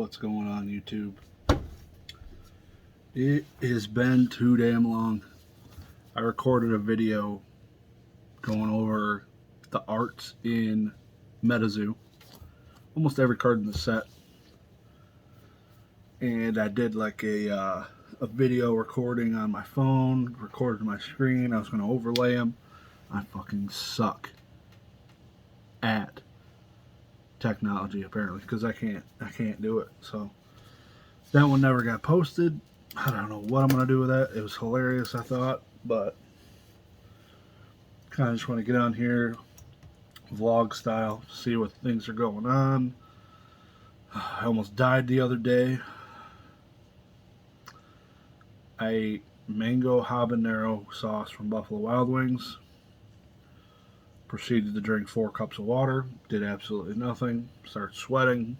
What's going on, YouTube? It has been too damn long. I recorded a video going over the arts in MetaZoo, almost every card in the set, and I did like a video recording on my phone, recorded my screen. I was going to overlay them. I fucking suck at technology apparently because I can't do it. So that one never got posted. I don't know what I'm gonna do with that. It was hilarious, I thought, but kind of just want to get on here, vlog style, see what things are going on. I almost died the other day. I ate mango habanero sauce from Buffalo Wild Wings. Proceeded to drink 4 cups of water. Did absolutely nothing. Started sweating.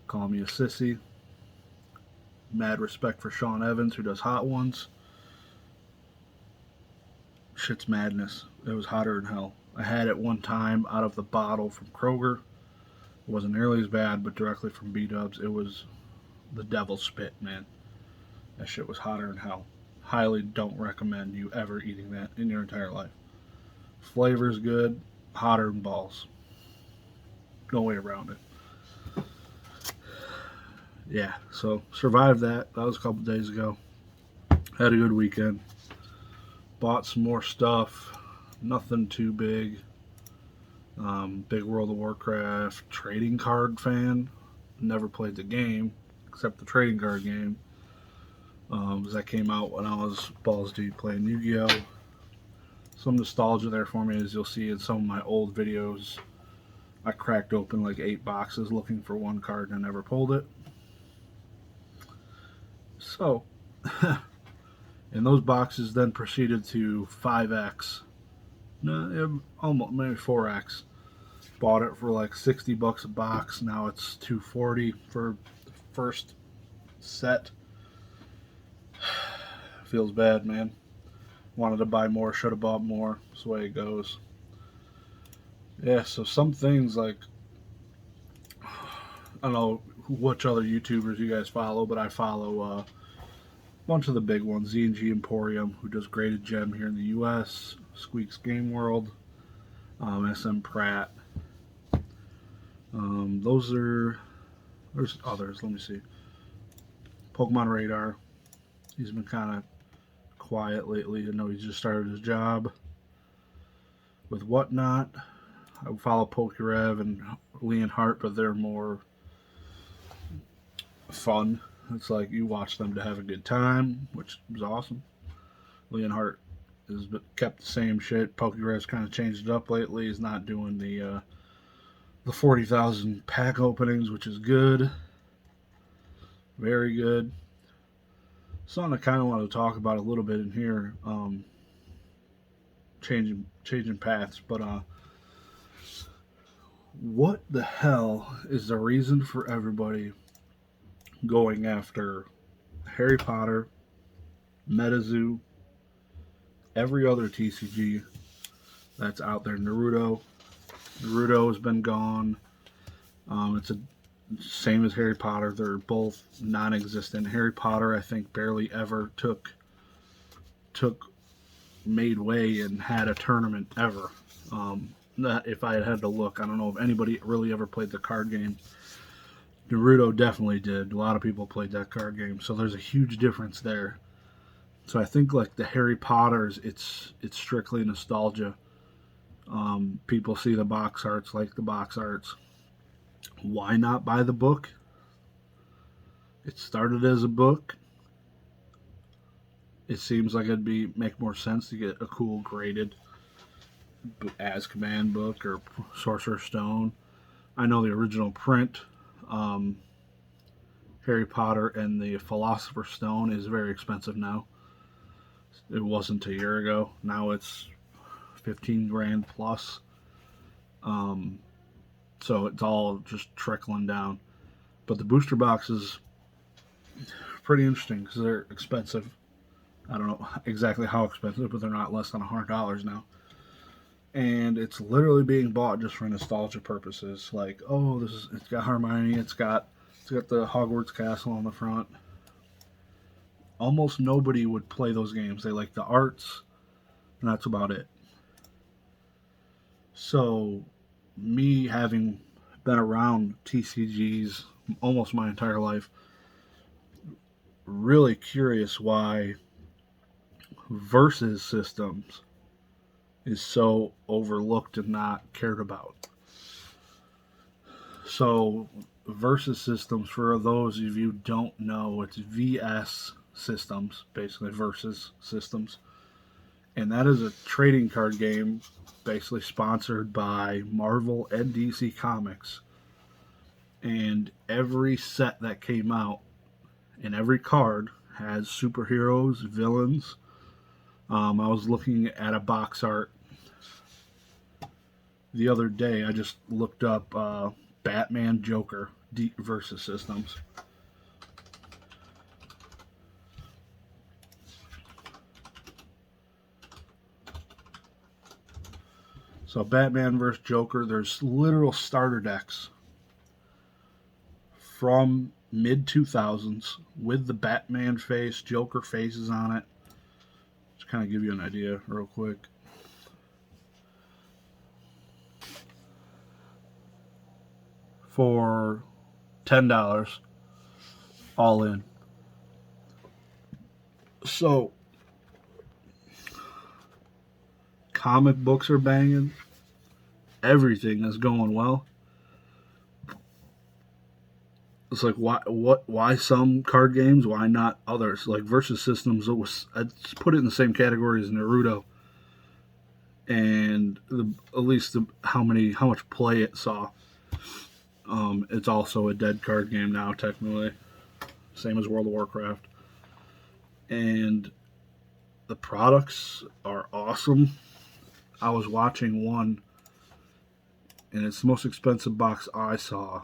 Call me a sissy. Mad respect for Sean Evans, who does hot ones. Shit's madness. It was hotter than hell. I had it one time out of the bottle from Kroger. It wasn't nearly as bad, but directly from B-Dubs, it was the devil's spit, man. That shit was hotter than hell. Highly don't recommend you ever eating that in your entire life. Flavor's good, hotter than balls. No way around it. Yeah, so survived that. That was a couple days ago. Had a good weekend. Bought some more stuff. Nothing too big. Big World of Warcraft trading card fan. Never played the game, except the trading card game. That came out when I was balls deep playing Yu-Gi-Oh! Some nostalgia there for me, as you'll see in some of my old videos. I cracked open like 8 boxes looking for one card and I never pulled it. So, and those boxes then proceeded to 5x. No, almost maybe 4x. Bought it for like $60 a box. Now it's $240 for the first set. Feels bad, man. Wanted to buy more, should have bought more. That's the way it goes. Yeah, so some things like, I don't know which other YouTubers you guys follow, but I follow a bunch of the big ones. Z&G Emporium, who does Graded Gem here in the U.S., Squeaks Game World, SM Pratt. There's others, let me see. Pokemon Radar. He's been kind of quiet lately. I know he's just started his job with Whatnot. I follow Pokerev and Leon Hart, but they're more fun. It's like you watch them to have a good time, which is awesome. Leon Hart has kept the same shit. Pokerev's kind of changed it up lately. He's not doing the 40,000 pack openings, which is good. Very good. Something I kind of want to talk about a little bit in here. Changing paths, but what the hell is the reason for everybody going after Harry Potter, MetaZoo, every other TCG that's out there? Naruto has been gone. It's the same as Harry Potter. They're both non-existent. Harry Potter, I think, barely ever took made way and had a tournament ever. If I had to look, I don't know if anybody really ever played the card game. Naruto definitely did. A lot of people played that card game, so there's a huge difference there. So I think like the Harry Potters, it's strictly nostalgia. People see the box arts, like the box arts. Why not buy the book? It started as a book. It seems like it'd make more sense to get a cool graded Azkaban book or Sorcerer's Stone. I know the original print, Harry Potter and the Philosopher's Stone, is very expensive now. It wasn't a year ago. Now it's 15 grand plus. So it's all just trickling down. But the booster boxes, pretty interesting because they're expensive. I don't know exactly how expensive, but they're not less than $100 now. and it's literally being bought just for nostalgia purposes. Like, oh, it's got Hermione, it's got the Hogwarts castle on the front. Almost nobody would play those games. They like the arts, and that's about it. So, me having been around TCGs almost my entire life, really curious why versus systems is so overlooked and not cared about. So, versus systems, for those of you who don't know, it's VS systems, basically versus systems. And that is a trading card game basically sponsored by Marvel and DC Comics. And every set that came out and every card has superheroes, villains. I was looking at a box art the other day. I just looked up Batman Joker versus systems. So Batman versus Joker, there's literal starter decks from mid 2000s with the Batman face, Joker faces on it. Just kind of give you an idea real quick. For $10 all in. So comic books are banging. Everything is going well. It's like why some card games, why not others? Like versus systems, I'd put it in the same category as Naruto, and at least how much play it saw. It's also a dead card game now, technically, same as World of Warcraft, and the products are awesome. I was watching one, and it's the most expensive box I saw.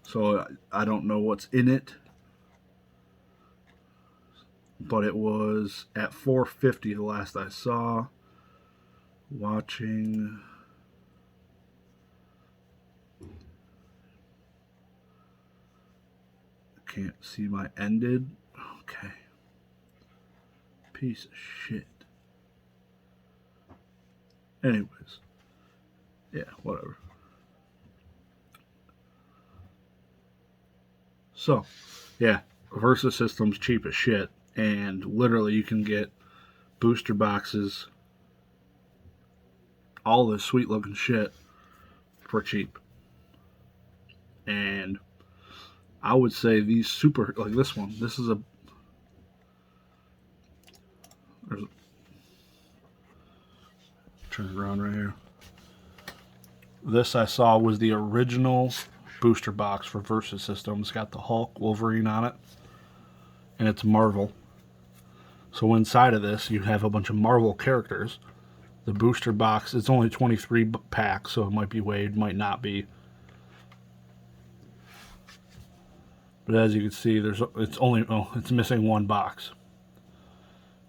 So I don't know what's in it, but it was at $450 the last I saw. Watching. Can't see my ended. Okay. Piece of shit. Anyways. Yeah, whatever. So, yeah, Versus Systems cheap as shit, and literally you can get booster boxes, all this sweet looking shit for cheap. And I would say these super, like this one, this is a, turn it around right here. This I saw was the original booster box for Versus System. It's got the Hulk, Wolverine on it, and it's Marvel. So inside of this, you have a bunch of Marvel characters. The booster box, it's only 23 packs, so it might be weighed, might not be. But as you can see, it's missing one box.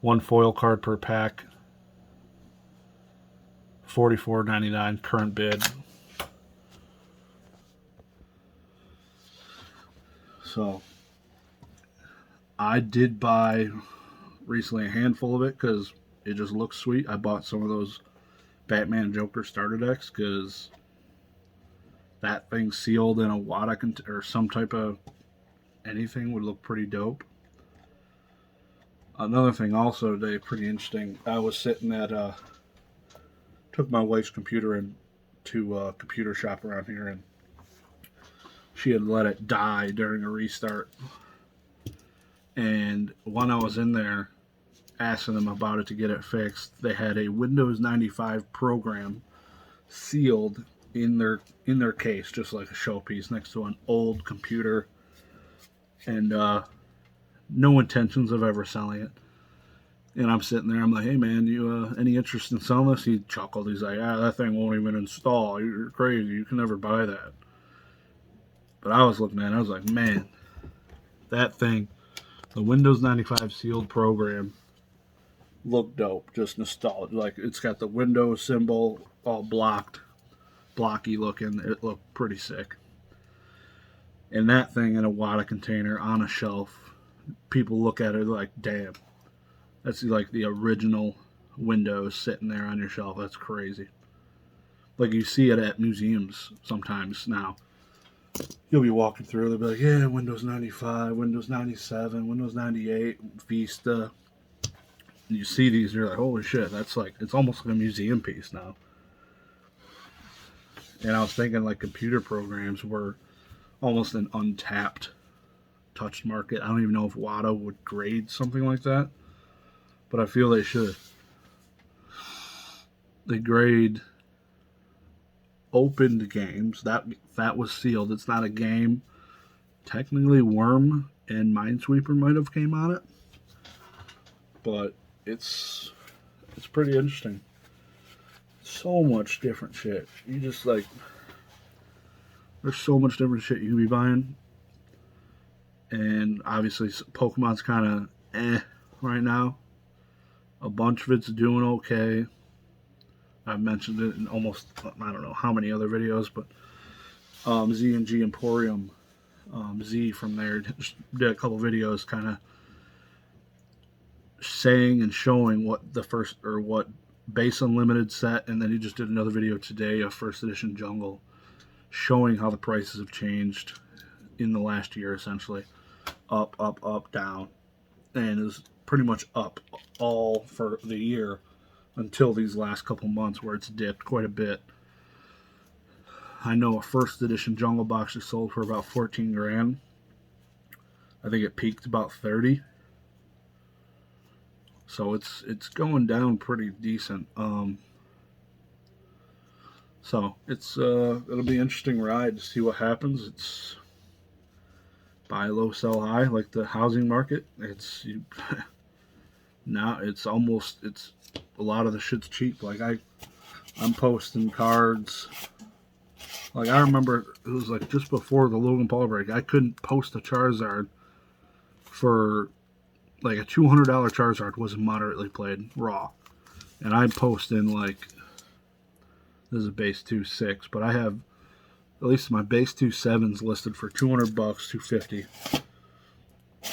One foil card per pack. $44.99 current bid. So I did buy recently a handful of it because it just looks sweet. I bought some of those Batman Joker starter decks because that thing sealed in a wad or some type of anything would look pretty dope. Another thing also today, pretty interesting. I was sitting at took my wife's computer in to a computer shop around here, and she had let it die during a restart. And when I was in there asking them about it to get it fixed, they had a Windows 95 program sealed in their case, just like a showpiece next to an old computer, and no intentions of ever selling it. And I'm sitting there, I'm like, hey man, you any interest in selling this? He chuckled. He's like, that thing won't even install. You're crazy. You can never buy that. But I was looking at it, I was like, man, that thing, the Windows 95 sealed program, look dope, just nostalgic. Like it's got the Windows symbol all blocky looking. It looked pretty sick. And that thing in a water container on a shelf, people look at it like, damn, that's like the original Windows sitting there on your shelf. That's crazy. Like you see it at museums sometimes now. You'll be walking through, they'll be like, yeah, Windows 95, Windows 97, Windows 98, Vista. And you see these, you're like, holy shit, that's like, it's almost like a museum piece now. And I was thinking like computer programs were almost an untapped touch market. I don't even know if Watto would grade something like that, but I feel they should. They grade opened games. That was sealed. It's not a game. Technically, Worm and Minesweeper might have came on it, but it's pretty interesting. So much different shit. You just like there's so much different shit you can be buying, and obviously Pokemon's kind of right now. A bunch of it's doing okay. I've mentioned it in almost I don't know how many other videos, but Z and G Emporium, Z from there did a couple videos, kind of saying and showing what the first or what base unlimited set, and then he just did another video today of first edition Jungle, showing how the prices have changed in the last year, essentially up, up, up, down, and is pretty much up all for the year until these last couple months where it's dipped quite a bit. I know a first edition Jungle box just sold for about 14 grand. I think it peaked about 30. So it's going down pretty decent. So it'll be an interesting ride to see what happens. It's buy low, sell high, like the housing market. Now it's a lot of the shit's cheap. Like I'm posting cards. Like I remember it was like just before the Logan Paul break, I couldn't post a Charizard for like a $200 Charizard was moderately played raw, and I'm posting like this is a base 2.6, but I have at least my base 2.7s listed for $200, 250,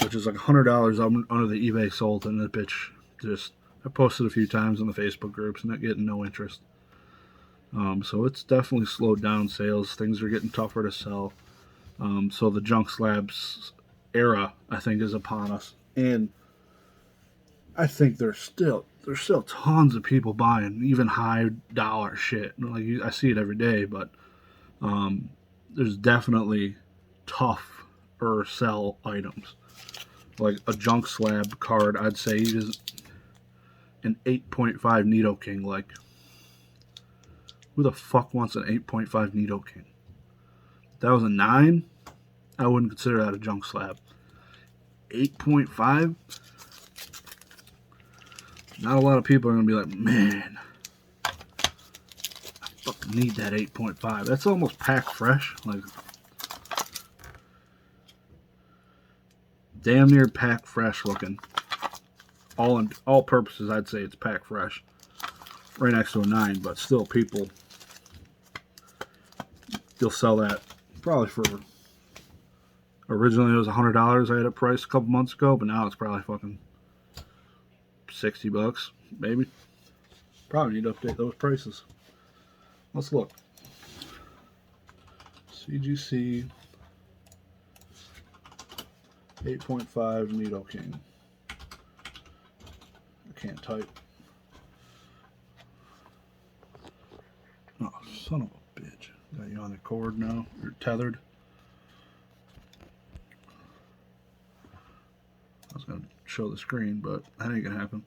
which is like $100 under the eBay sold, and the bitch just I posted a few times on the Facebook groups and not getting no interest. So it's definitely slowed down sales. Things are getting tougher to sell. So the junk slabs era, I think, is upon us, and I think there's still tons of people buying even high dollar shit. Like I see it every day, but there's definitely tough or sell items. Like a junk slab card, I'd say is an 8.5 Nidoking. Like, who the fuck wants an 8.5 Nidoking? If that was a 9, I wouldn't consider that a junk slab. 8.5? Not a lot of people are going to be like, man, I fucking need that 8.5. That's almost pack fresh. Like, damn near pack fresh looking. All purposes, I'd say it's pack fresh. Right next to a 9, but still people, you'll sell that probably for, originally it was $100 I had it priced a couple months ago, but now it's probably fucking $60, maybe. Probably need to update those prices. Let's look. CGC 8.5 Nidoking. I can't type. Oh, son of a bitch. Got you on the cord now. You're tethered. I was going to show the screen, but that ain't going to happen.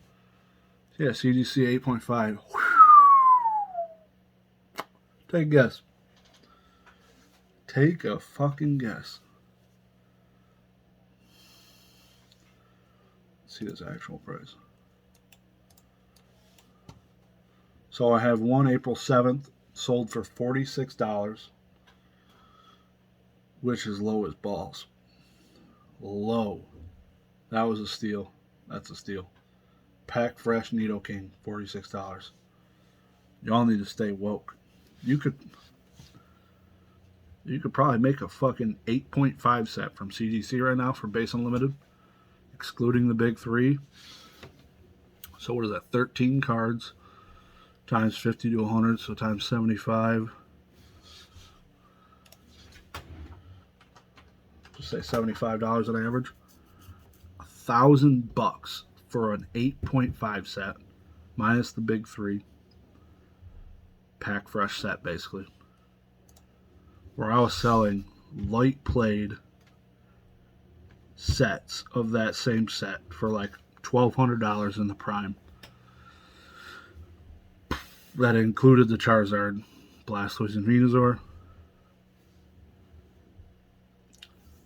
Yeah, CGC 8.5. Take a guess. Take a fucking guess. Let's see this actual price. So I have one April 7th sold for $46, which is low as balls. Low. That was a steal. That's a steal. Pack Fresh Nido King, $46. Y'all need to stay woke. You could probably make a fucking 8.5 set from CDC right now for base unlimited, excluding the big three. So what is that? 13 cards times 50 to 100, so times 75. Just say $75 on average. $1,000 for an 8.5 set, minus the big three. Pack Fresh set, basically. Where I was selling light played sets of that same set for like $1,200 in the prime. That included the Charizard, Blastoise, and Venusaur.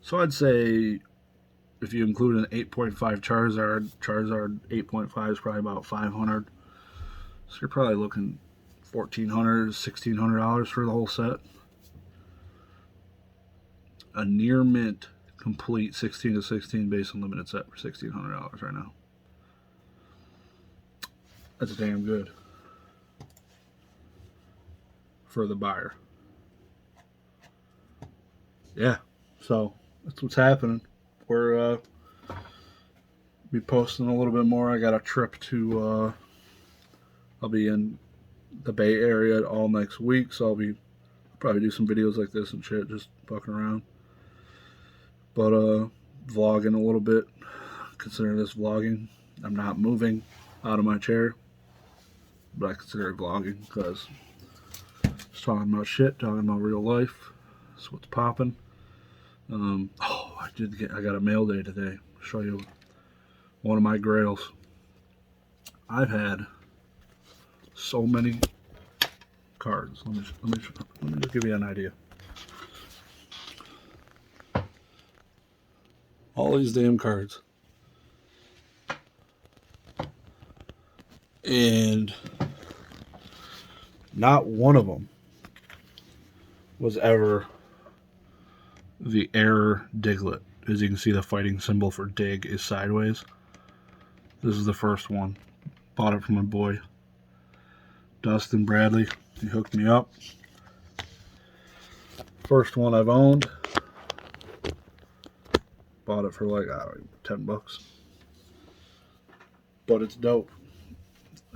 So I'd say if you include an 8.5 Charizard 8.5 is probably about $500. So you're probably looking $1,400, $1,600 for the whole set. A near mint complete 16 to 16 base unlimited set for $1,600 right now. That's damn good for the buyer. Yeah, so that's what's happening. We're be posting a little bit more. I got a trip to I'll be in the Bay Area all next week, so I'll probably do some videos like this and shit, just fucking around. But vlogging a little bit. Consider this vlogging. I'm not moving out of my chair, but I consider it vlogging because just talking about shit, talking about real life. That's what's popping. I got a mail day today. I'll show you one of my grails. I've had so many cards. Let me just give you an idea. All these damn cards. And not one of them was ever the error Diglett. As you can see, the fighting symbol for dig is sideways. This is the first one. Bought it from my boy Dustin Bradley. He hooked me up. First one I've owned. Bought it for like, I don't know, $10. But it's dope.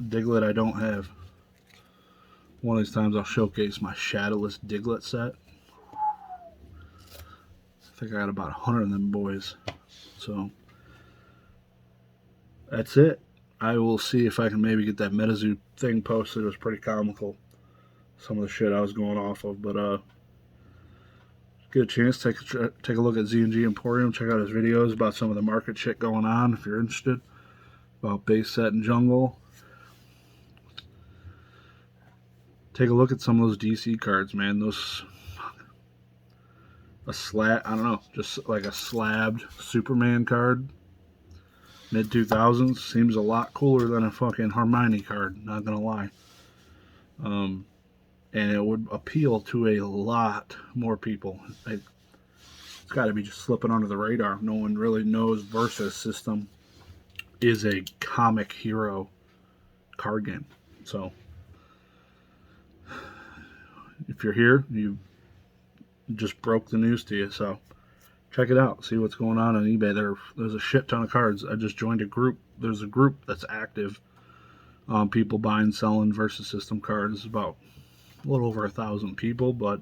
Diglett I don't have. One of these times I'll showcase my Shadowless Diglett set. I think I got about 100 of them boys. So that's it. I will see if I can maybe get that MetaZoo thing posted. It was pretty comical, some of the shit I was going off of. But get a chance, take a look at Z&G Emporium. Check out his videos about some of the market shit going on if you're interested. About base set and jungle. Take a look at some of those DC cards, man. Those I don't know, just like a slabbed Superman card. Mid 2000s seems a lot cooler than a fucking Hermione card, not gonna lie. And it would appeal to a lot more people. It's got to be just slipping under the radar. No one really knows Versus System is a comic hero card game. So if you're here, you just broke the news to you. So check it out. See what's going on eBay. There's a shit ton of cards. I just joined a group. There's a group that's active. People buying, selling Versus System cards. About a little over 1,000 people, but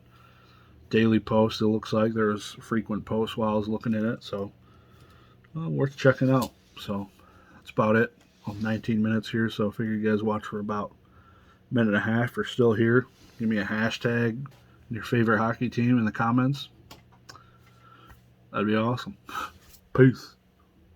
daily posts. It looks like there's frequent posts while I was looking at it. So worth checking out. So that's about it. 19 minutes here, so I figure you guys watch for about a minute and a half. If you're still here, give me a hashtag and your favorite hockey team in the comments. That'd be awesome. Peace.